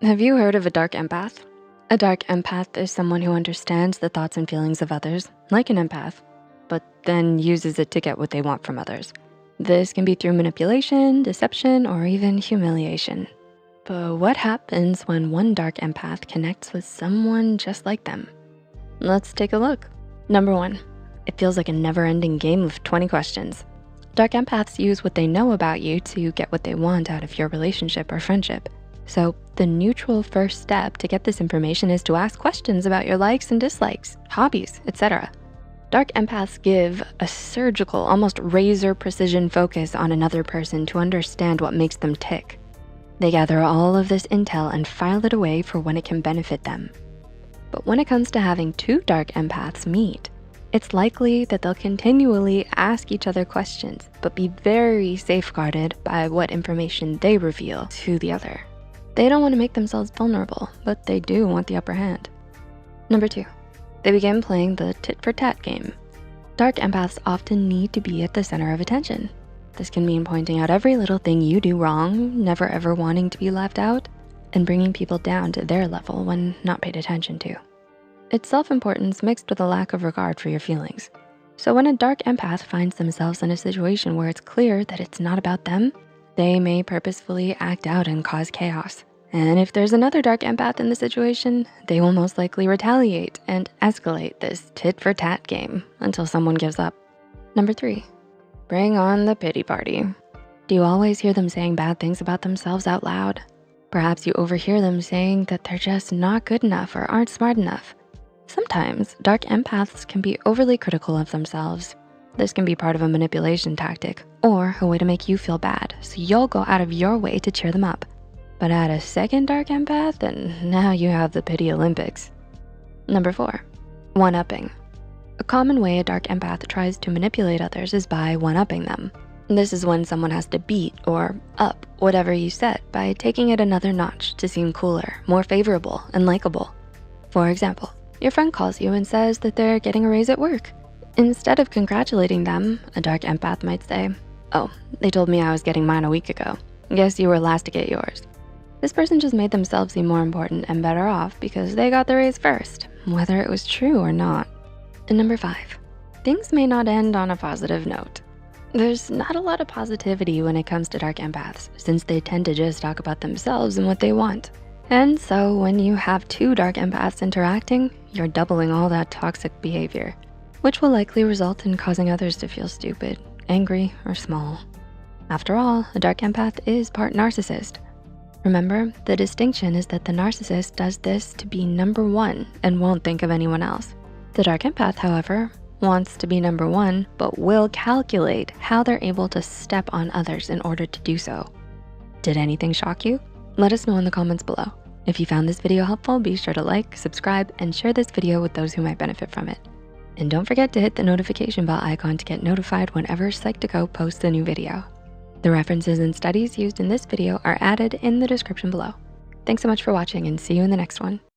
Have you heard of a dark empath? A dark empath is someone who understands the thoughts and feelings of others, like an empath, but then uses it to get what they want from others. This can be through manipulation, deception, or even humiliation. But what happens when one dark empath connects with someone just like them? Let's take a look. Number 1, it feels like a never-ending game of 20 questions. Dark empaths use what they know about you to get what they want out of your relationship or friendship. So the neutral first step to get this information is to ask questions about your likes and dislikes, hobbies, etc. Dark empaths give a surgical, almost razor precision focus on another person to understand what makes them tick. They gather all of this intel and file it away for when it can benefit them. But when it comes to having two dark empaths meet, it's likely that they'll continually ask each other questions, but be very safeguarded by what information they reveal to the other. They don't want to make themselves vulnerable, but they do want the upper hand. Number 2, they begin playing the tit for tat game. Dark empaths often need to be at the center of attention. This can mean pointing out every little thing you do wrong, never ever wanting to be left out, and bringing people down to their level when not paid attention to. It's self-importance mixed with a lack of regard for your feelings. So when a dark empath finds themselves in a situation where it's clear that it's not about them, they may purposefully act out and cause chaos. And if there's another dark empath in the situation, they will most likely retaliate and escalate this tit for tat game until someone gives up. Number 3, bring on the pity party. Do you always hear them saying bad things about themselves out loud? Perhaps you overhear them saying that they're just not good enough or aren't smart enough. Sometimes dark empaths can be overly critical of themselves. This can be part of a manipulation tactic or a way to make you feel bad, so you'll go out of your way to cheer them up. But add a second dark empath and now you have the pity Olympics. Number 4, one-upping. A common way a dark empath tries to manipulate others is by one-upping them. This is when someone has to beat or up whatever you said by taking it another notch to seem cooler, more favorable, and likable. For example, your friend calls you and says that they're getting a raise at work. Instead of congratulating them, a dark empath might say, "Oh, they told me I was getting mine a week ago. Guess you were last to get yours." This person just made themselves seem more important and better off because they got the raise first, whether it was true or not. And number 5, things may not end on a positive note. There's not a lot of positivity when it comes to dark empaths since they tend to just talk about themselves and what they want. And so when you have two dark empaths interacting, you're doubling all that toxic behavior, which will likely result in causing others to feel stupid, angry, or small. After all, a dark empath is part narcissist. Remember, the distinction is that the narcissist does this to be number 1 and won't think of anyone else. The dark empath, however, wants to be number 1, but will calculate how they're able to step on others in order to do so. Did anything shock you? Let us know in the comments below. If you found this video helpful, be sure to like, subscribe, and share this video with those who might benefit from it. And don't forget to hit the notification bell icon to get notified whenever Psych2Go posts a new video. The references and studies used in this video are added in the description below. Thanks so much for watching and see you in the next one.